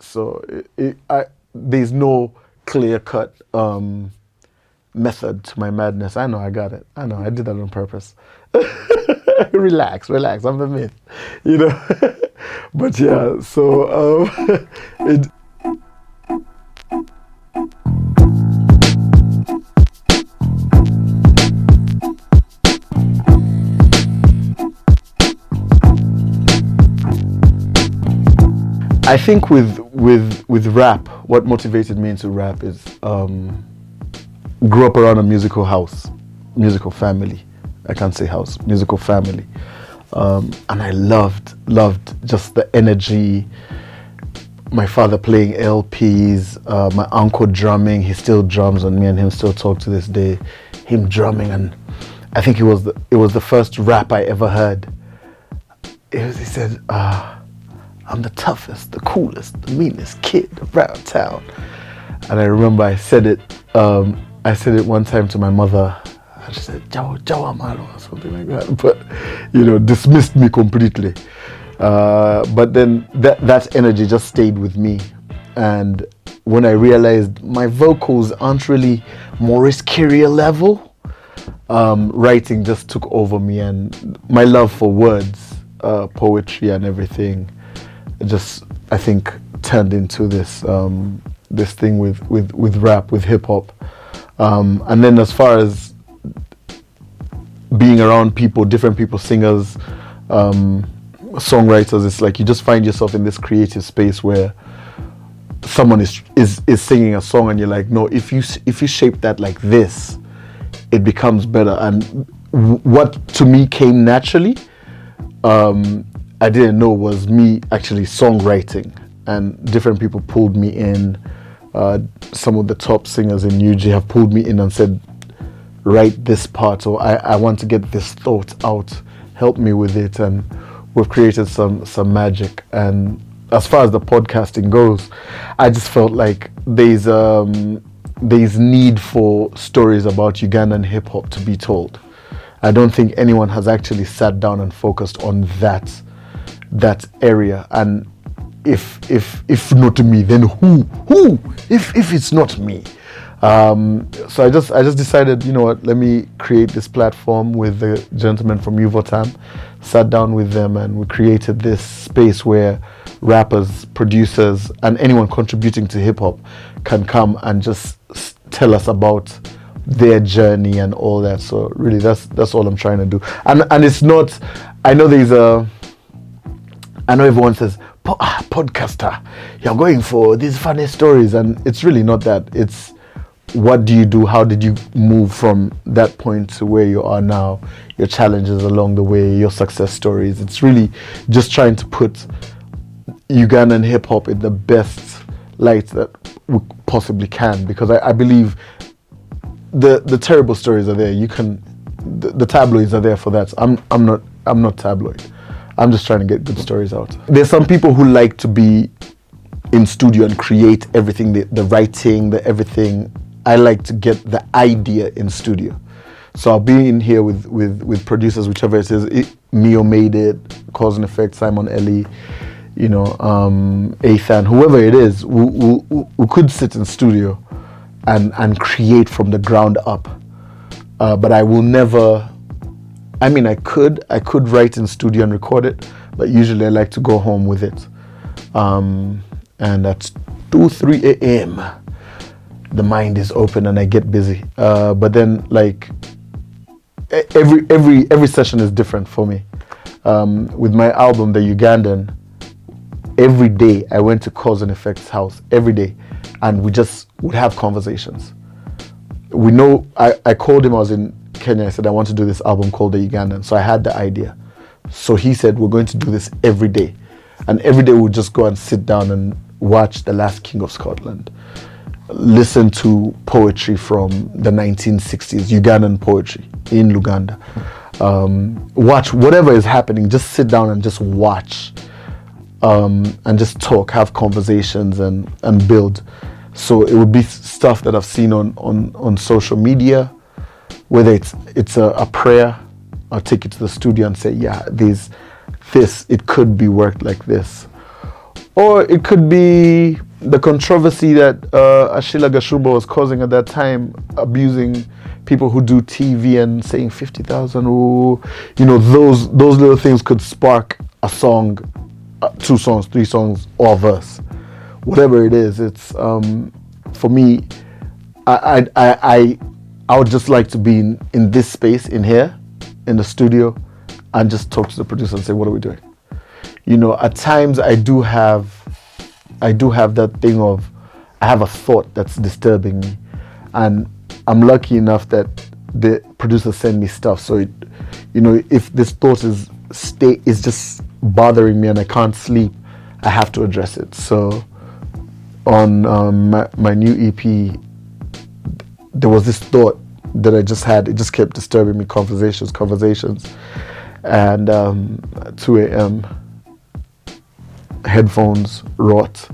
So there's no clear-cut method to my madness. I know I got it. I know I did that on purpose. Relax. I'm the myth, you know. But yeah, so it. I think with rap, what motivated me into rap is grew up around a musical musical family. I can't say house, musical family, and I loved just the energy. My father playing LPs, my uncle drumming. He still drums, and me and him still talk to this day. Him drumming, and I think it was the first rap I ever heard. He said, I'm the toughest, the coolest, the meanest kid around town. And I remember I said it one time to my mother. I just said, Jawa Malo, or something like that. But, dismissed me completely. But then that energy just stayed with me. And when I realized my vocals aren't really Maurice Kyria level, writing just took over me. And my love for words, poetry and everything, just I think turned into this this thing with rap, with hip hop, and then as far as being around people, different people, singers, songwriters, it's like you just find yourself in this creative space where someone is singing a song and you're like, no, if you shape that like this, it becomes better. And what to me came naturally, I didn't know was me actually songwriting, and different people pulled me in. Some of the top singers in UG have pulled me in and said, write this part, or I want to get this thought out, help me with it. And we've created some magic. And as far as the podcasting goes, I just felt like there's need for stories about Ugandan hip-hop to be told. I don't think anyone has actually sat down and focused on that area. And if not me, then who if it's not me? So I just decided, you know what, let me create this platform with the gentlemen from Uvotam, sat down with them, and we created this space where rappers, producers, and anyone contributing to hip-hop can come and just tell us about their journey and all that. So really that's all I'm trying to do. And it's not, I know everyone says, podcaster, you're going for these funny stories, and it's really not that. It's what do you do? How did you move from that point to where you are now? Your challenges along the way, your success stories. It's really just trying to put Ugandan hip-hop in the best light that we possibly can, because I believe the terrible stories are there. The tabloids are there for that. I'm not tabloid. I'm just trying to get good stories out. There's some people who like to be in studio and create everything, the writing, the everything. I like to get the idea in studio. So I'll be in here with producers, whichever it is. Mio made it, Cause and Effect, Simon Ellie, Ethan, whoever it is, we could sit in studio and create from the ground up. But I will never. I mean, I could write in studio and record it, but usually I like to go home with it. And at 2-3 a.m., the mind is open and I get busy. But then, like, every session is different for me. With my album, The Ugandan, every day I went to Cause and Effect's house, every day, and we just would have conversations. We know, I called him, I was in Kenya, I said, I want to do this album called The Ugandan. So I had the idea. So he said, we're going to do this every day. And every day we'll just go and sit down and watch The Last King of Scotland, listen to poetry from the 1960s, Ugandan poetry in Luganda. Watch whatever is happening, just sit down and just watch, and just talk, have conversations and build. So it would be stuff that I've seen on social media, whether it's a prayer, I'll take it to the studio and say, yeah, it could be worked like this. Or it could be the controversy that Ashila Gashuba was causing at that time, abusing people who do TV and saying 50,000. You know, those little things could spark a song, 2 songs, 3 songs, or a verse. Whatever it is, it's for me. I would just like to be in this space, in here, in the studio, and just talk to the producer and say, what are we doing? You know, at times I do have that thing of, I have a thought that's disturbing me, and I'm lucky enough that the producer send me stuff. So it, you know, if this thought is just bothering me and I can't sleep, I have to address it. So on my new EP, there was this thought that I just had. It just kept disturbing me. Conversations, and 2 a.m. headphones rot,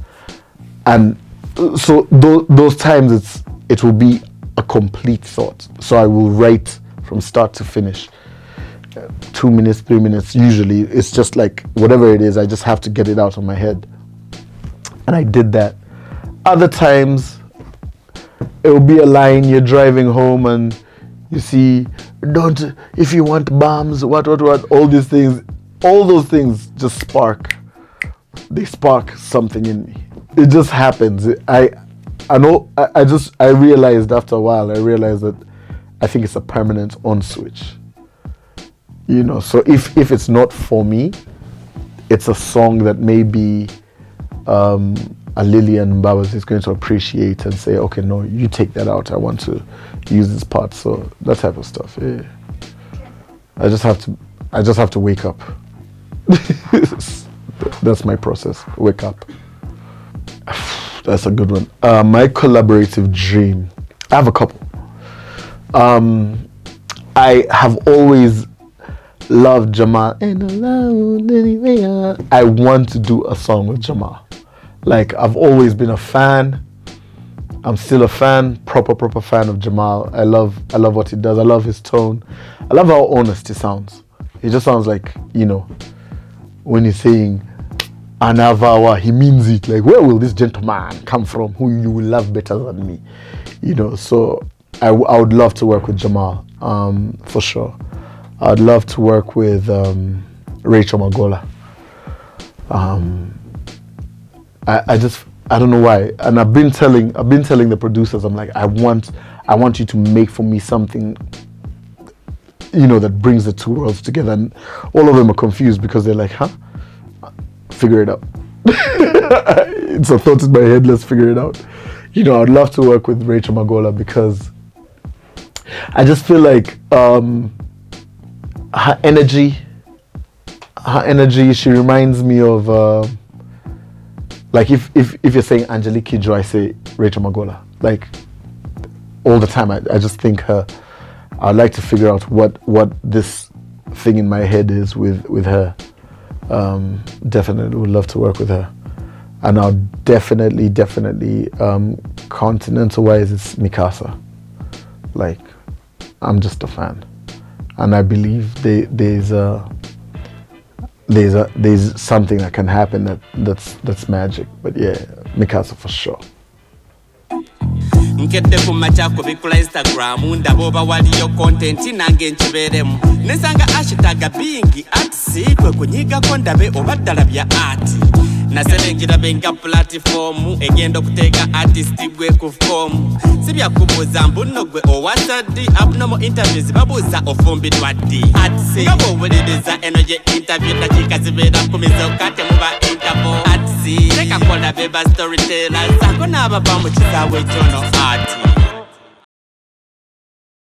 and so those times it will be a complete thought. So I will write from start to finish, 2 minutes, 3 minutes. Usually it's just like whatever it is, I just have to get it out of my head, and I did that. Other times it will be a line, you're driving home and you see, if you want bombs, what, all these things, all those things just spark something in me. It just happens. I realized after a while, that I think it's a permanent on switch. You know, so if it's not for me, it's a song that maybe a Lillian Mbabas is going to appreciate and say, okay, no, you take that out. I want to use this part. So that type of stuff. Yeah. I just have to wake up. That's my process. Wake up. That's a good one. My collaborative dream. I have a couple. I have always loved Jamal. I want to do a song with Jamal. Like, I've always been a fan. I'm still a fan, proper fan of Jamal. I love what he does. I love his tone. I love how honest he sounds. He just sounds like, you know, when he's saying Anavawa, he means it. Like, where will this gentleman come from who you will love better than me? You know, so I would love to work with Jamal, for sure. I'd love to work with Rachel Magola. I don't know why, and I've been telling the producers, I'm like, I want you to make for me something, you know, that brings the two worlds together. And all of them are confused because they're like, huh? Figure it out. It's a thought in my head, let's figure it out. You know, I'd love to work with Rachel Magola because I just feel like her energy, she reminds me of like if you're saying Angelique Kidjo, I say Rachel Magola. Like, all the time, I just think her. I'd like to figure out what this thing in my head is with her. Definitely would love to work with her. And I'll definitely continental-wise, it's Mikasa. Like, I'm just a fan. And I believe there's something that can happen that's magic. But yeah, Mikasa for sure. Nkette kumacha kubikula Instagram ndabo bawaliyo content nange nchiberemu nesanga hashtag bingi ARTSY kwe kunyiga kondabe obaddala bya art naselengira benga platform egenda okuteka artist gwe ku form sibya kubuza mbuno gwe owasadi abnormal interviews babuza ofumbiddwa ddi ARTSY ngabo weleleza enoje interview dakika zibera kumiza okate muba interval ARTSY teka kola beba storytellers akona ababa mu kisawe chono art